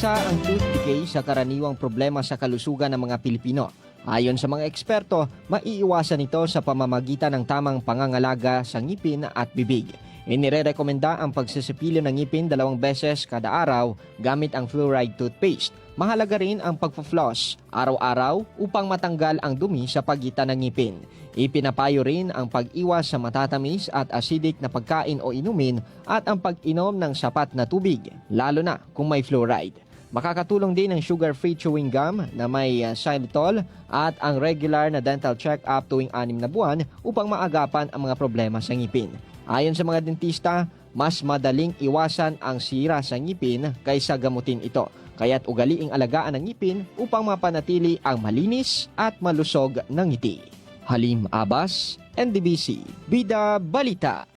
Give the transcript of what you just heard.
Isa ang tooth decay sa karaniwang problema sa kalusugan ng mga Pilipino. Ayon sa mga eksperto, maiiwasan ito sa pamamagitan ng tamang pangangalaga sa ngipin at bibig. Inirerekomenda ang pagsisipilyo ng ngipin 2 beses kada araw gamit ang fluoride toothpaste. Mahalaga rin ang pagpo-floss araw-araw upang matanggal ang dumi sa pagitan ng ngipin. Ipinapayo rin ang pag-iwas sa matatamis at acidic na pagkain o inumin at ang pag-inom ng sapat na tubig, lalo na kung may fluoride. Makakatulong din ang sugar-free chewing gum na may xylitol at ang regular na dental check-up tuwing 6 na buwan upang maagapan ang mga problema sa ngipin. Ayon sa mga dentista, mas madaling iwasan ang sira sa ngipin kaysa gamutin ito. Kaya't ugaliing alagaan ang ngipin upang mapanatili ang malinis at malusog na ngiti. Halim Abbas, NDBC, Bida Balita.